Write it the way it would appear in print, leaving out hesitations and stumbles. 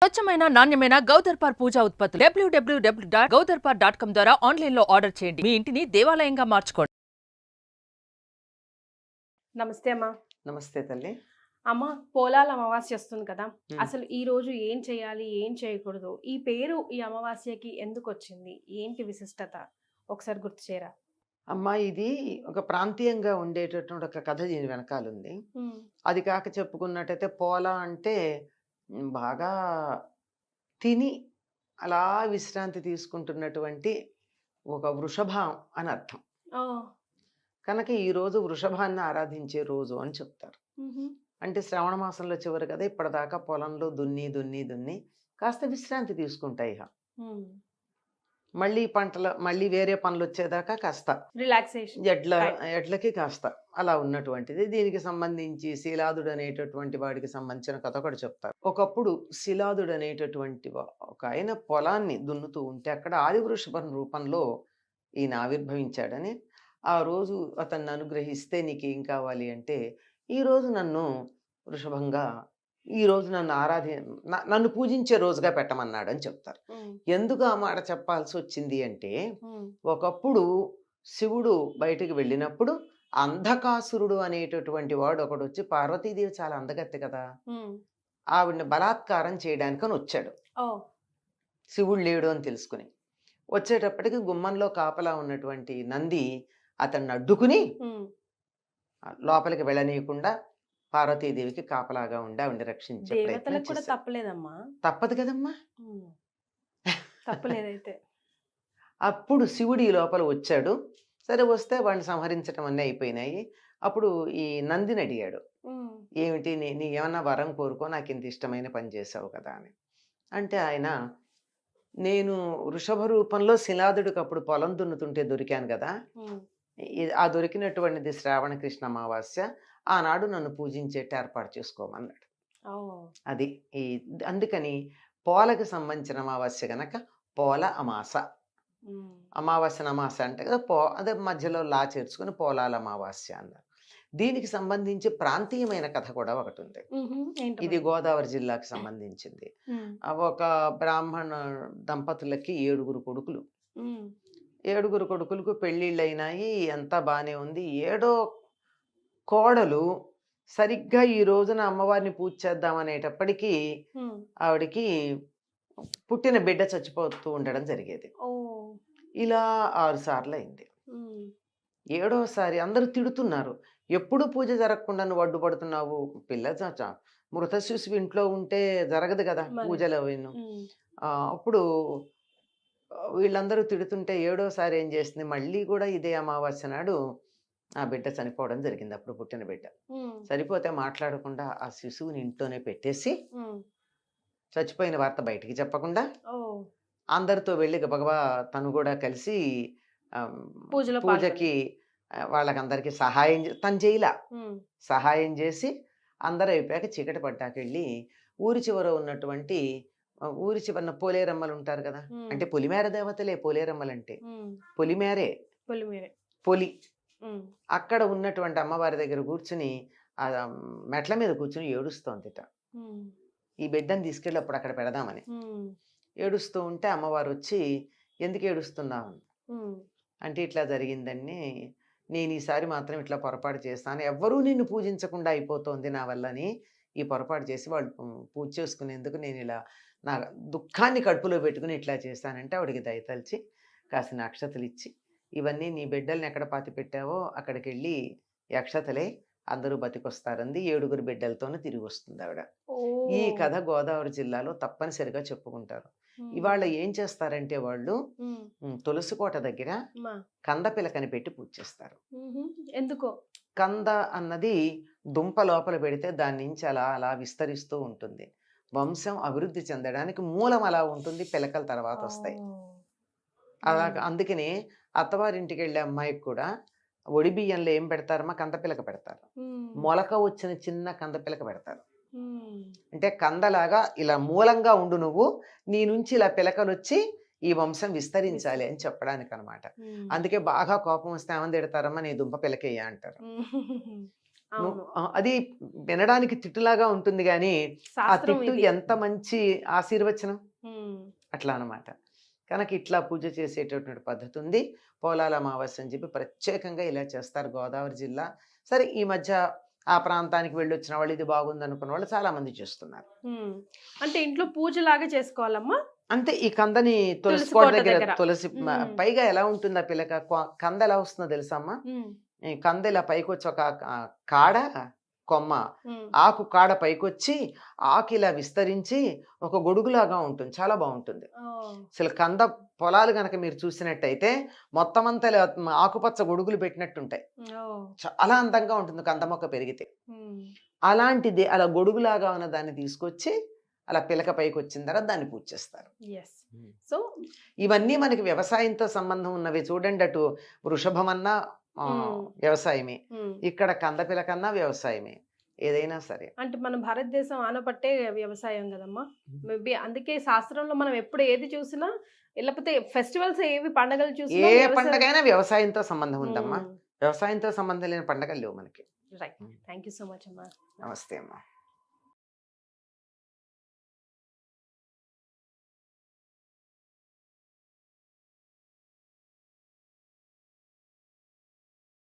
స్వచ్ఛమైన నాణ్యమైన గౌదర్పార్ పూజా ఉత్పత్తులు www.gaudarpar.com ద్వారా ఆన్లైన్ లో ఆర్డర్ చేయండి. మీ ఇంటిని దేవాలయంగా మార్చుకోండి. నమస్తే అమ్మా. నమస్తే తల్లి. అమ్మ, పోలాల అమావాస్య వస్తుంది కదా, ఉమ్. అసలు ఈ రోజు ఏం చేయాలి, ఏం చేయకూడదు, ఈ పేరు ఈ అమావాస్యకి ఎందుకు వచ్చింది, ఏంటి విశిష్టత ఒకసారి గుర్తు చేయరా? అమ్మా, ఇది ఒక ప్రాంతీయంగా ఉండేటటువంటి ఒక కథ దీని వెనకాల ఉంది. అది కాక చెప్పుకున్నట్టయితే పోలా అంటే బాగా తిని అలా విశ్రాంతి తీసుకుంటున్నటువంటి ఒక వృషభం అని అర్థం. ఓ, కనుక ఈ రోజు వృషభాన్ని ఆరాధించే రోజు అని చెప్తారు. అంటే శ్రావణ మాసంలో చివరి కదా, ఇప్పటిదాకా పొలంలో దున్ని దున్ని దున్ని కాస్త విశ్రాంతి తీసుకుంటాయి. ఇక మళ్ళీ మళ్ళీ వేరే పనులు వచ్చేదాకా కాస్త రిలాక్సేషన్, ఎడ్లకి కాస్త అలా ఉన్నటువంటిది. దీనికి సంబంధించి శిలాదుడు అనేటటువంటి వాడికి సంబంధించిన కథ ఒకటి చెప్తారు. ఒకప్పుడు శిలాదుడు అనేటటువంటి ఒక ఆయన పొలాన్ని దున్నుతూ ఉంటే అక్కడ ఆది వృషభం రూపంలో ఈయన ఆవిర్భవించాడని, ఆ రోజు అతన్ని అనుగ్రహిస్తే నీకేం కావాలి అంటే, ఈరోజు నన్ను వృషభంగా, ఈరోజు నన్ను పూజించే రోజుగా పెట్టమన్నాడు అని చెప్తారు. ఎందుకు ఆ మాట చెప్పాల్సి వచ్చింది అంటే, ఒకప్పుడు శివుడు బయటికి వెళ్ళినప్పుడు అంధకాసురుడు అనేటటువంటి వాడు ఒకడు వచ్చి, పార్వతీదేవి చాలా అందగత్తె కదా, ఆవిడని బలాత్కారం చేయడానికని వచ్చాడు. శివుడు లేడు అని తెలుసుకుని వచ్చేటప్పటికి గుమ్మంలో కాపలా ఉన్నటువంటి నంది అతన్ని అడ్డుకుని లోపలికి వెళ్ళనీయకుండా పార్వతీదేవికి కాపలాగా ఉండి ఆవిడ రక్షించే ప్రయత్నం చేశాడు. తప్పలేదమ్మా, తప్పదు కదమ్మా, తప్పలేదైతే. అప్పుడు శివుడు ఈ లోపల వచ్చాడు. సరే, వస్తే వాడిని సంహరించడం అన్నీ అయిపోయినాయి. అప్పుడు ఈ నందిని అడిగాడు, ఏమిటి నీ ఏమన్నా వరం కోరుకో, నాకు ఇంత ఇష్టమైన పని చేసావు కదా అని. అంటే ఆయన, నేను వృషభ రూపంలో శిలాదుడికి అప్పుడు పొలం దున్నుతుంటే దొరికాను కదా, ఆ దొరికినటువంటిది శ్రావణ కృష్ణ అమావాస్య, ఆనాడు నన్ను పూజించేట్టు ఏర్పాటు చేసుకోమన్నాడు. అది అందుకని పోలకి సంబంధించిన అమావాస్య గనక పోల అమాస, అమావాస్య అమాస అంటే కదా, అదే మధ్యలో లా చేర్చుకుని పోలాల అమావాస్య అన్నారు. దీనికి సంబంధించి ప్రాంతీయమైన కథ కూడా ఒకటి ఉంది. ఇది గోదావరి జిల్లాకు సంబంధించింది. ఒక బ్రాహ్మణ దంపతులకి 7 కొడుకులు. 7 కొడుకులకు పెళ్ళిళ్ళు అయినాయి, అంతా బాగానే ఉంది. 7వ కోడలు సరిగ్గా ఈ రోజున అమ్మవారిని పూజ చేద్దామనేటప్పటికీ ఆవిడికి పుట్టిన బిడ్డ చచ్చిపోతూ ఉండడం జరిగేది. ఇలా 6 సార్లు అయింది. 7వసారి అందరూ తిడుతున్నారు, ఎప్పుడు పూజ జరగకుండా నువ్వు అడ్డుపడుతున్నావు, పిల్ల మృత శిశువు ఇంట్లో ఉంటే జరగదు కదా పూజలు అవిను. అప్పుడు వీళ్ళందరూ తిడుతుంటే 7వసారి ఏం చేసింది, మళ్ళీ కూడా ఇదే అమావాస్య నాడు ఆ బిడ్డ చనిపోవడం జరిగింది. అప్పుడు పుట్టిన బిడ్డ చనిపోతే మాట్లాడకుండా ఆ శిశువుని ఇంట్లోనే పెట్టేసి, చచ్చిపోయిన వార్త బయటికి చెప్పకుండా అందరితో వెళ్ళి గబగబా తను కూడా కలిసి పూజకి వాళ్ళకందరికి తను చేయలా సహాయం చేసి, అందరూ అయిపోయాక చీకటి పడ్డాకెళ్ళి ఊరి చివర ఉన్నటువంటి, ఊరి చివరన పోలేరమ్మలు ఉంటారు కదా, అంటే పొలిమేర దేవతలే పోలేరమ్మలంటే, పొలి అక్కడ ఉన్నటువంటి అమ్మవారి దగ్గర కూర్చుని ఆ మెట్ల మీద కూర్చుని ఏడుస్తోందిట. ఈ బిడ్డను తీసుకెళ్ళి అప్పుడు అక్కడ పెడదామని ఏడుస్తూ ఉంటే అమ్మవారు వచ్చి, ఎందుకు ఏడుస్తున్నావు అంటే, ఇట్లా జరిగిందని, నేను ఈసారి మాత్రం ఇట్లా పొరపాటు చేస్తాను, ఎవ్వరూ నిన్ను పూజించకుండా అయిపోతుంది నా వల్లని ఈ పొరపాటు చేసి వాళ్ళు పూజ చేసుకునేందుకు నేను ఇలా నా దుఃఖాన్ని కడుపులో పెట్టుకుని ఇట్లా చేస్తానంటే, ఆవిడికి దయతలిచి కాసిన అక్షతలు ఇచ్చి, ఇవన్నీ నీ బిడ్డల్ని ఎక్కడ పాతి పెట్టావో అక్కడికి వెళ్ళి అక్షతలే, అందరూ బతికొస్తారంది. 7 బిడ్డలతోనే తిరిగి వస్తుంది ఆవిడ. ఈ కథ గోదావరి జిల్లాలో తప్పనిసరిగా చెప్పుకుంటారు. ఇవాళ ఏం చేస్తారంటే, వాళ్ళు తులసికోట దగ్గర కంద పిలకని పెట్టి పూజ చేస్తారు. ఎందుకో, కంద అన్నది దుంప లోపల పెడితే దాని నుంచి అలా అలా విస్తరిస్తూ ఉంటుంది. వంశం అభివృద్ధి చెందడానికి మూలం అలా ఉంటుంది, పిలకల తర్వాత వస్తాయి. అలా అందుకనే అత్తవారింటికి వెళ్ళే అమ్మాయికి కూడా ఒడి బియ్యంలో ఏం పెడతారమ్మా, కందపిలక పెడతారు. మొలక వచ్చిన చిన్న కందపిలక పెడతారు. అంటే కందలాగా ఇలా మూలంగా ఉండు నువ్వు, నీ నుంచి ఇలా పిలకలు వచ్చి ఈ వంశం విస్తరించాలి అని చెప్పడానికి అనమాట. అందుకే బాగా కోపం వస్తే ఏమని తిడతారమ్మా, నీ దుంప పిలకయ్యా అంటారు. అవును. అది వినడానికి తిట్టులాగా ఉంటుంది కానీ ఆ శాస్త్రం తిట్టు ఇది. ఎంత మంచి ఆశీర్వచనం ఉమ్, అట్లా అనమాట. కనుక ఇట్లా పూజ చేసేటటువంటి పద్ధతి ఉంది. పోలాల అమావాస్య అని చెప్పి ప్రత్యేకంగా ఇలా చేస్తారు గోదావరి జిల్లా. సరే ఈ మధ్య ఆ ప్రాంతానికి వెళ్ళొచ్చిన వాళ్ళు ఇది బాగుంది అనుకున్న వాళ్ళు చాలా మంది చేస్తున్నారు. ఉమ్. అంటే ఇంట్లో పూజలాగా చేసుకోవాలమ్మా? అంతే ఈ కందని తులసి తులసి కోట కోట దగ్గర దగ్గర. తులసి ఉమ్, పైగా ఎలా ఉంటుంది ఆ పిల్లక కంద ఎలా వస్తుందో తెలుసా అమ్మా? ఉమ్, ఈ కంద ఇలా పైకొచ్చి ఒక కాడ కొమ్మ ఉమ్. ఆకు కాడ పైకొచ్చి ఆకు ఇలా విస్తరించి ఒక గొడుగులాగా ఉంటుంది. చాలా బాగుంటుంది. ఓ, అసలు కంద పొలాలు గనక మీరు చూసినట్టయితే మొత్తం అంతా ఇలా ఆకుపచ్చ గొడుగులు పెట్టినట్టుంటాయి. ఓ, చాలా అందంగా ఉంటుంది కంద మొక్క పెరిగితే. ఉమ్. అలాంటిది అలా గొడుగులాగా ఉన్న దాన్ని తీసుకొచ్చి అలా పిలక పైకి వచ్చిన తర్వాత దాన్ని పూజ చేస్తారు. ఎస్. సో ఇవన్నీ మనకి వ్యవసాయంతో సంబంధం ఉన్నవి. చూడండి, అటు వృషభమన్నా వ్యవసాయమే, ఇక్కడ కంద పిలకన్నా వ్యవసాయమే. ఏదైనా సరే అంటే మన భారతదేశం ఆనపట్టే వ్యవసాయం కదమ్మా. మేబీ అందుకే శాస్త్రంలో మనం ఎప్పుడు ఏది చూసినా, లేకపోతే ఫెస్టివల్స్ ఏవి పండగలు ఏ చూసినా పండగైనా వ్యవసాయంతో సంబంధం ఉందమ్మా. వ్యవసాయంతో సంబంధం లేని పండగలు లేవు మనకి. Right. Thank you so much అమ్మా. నమస్తే అమ్మా.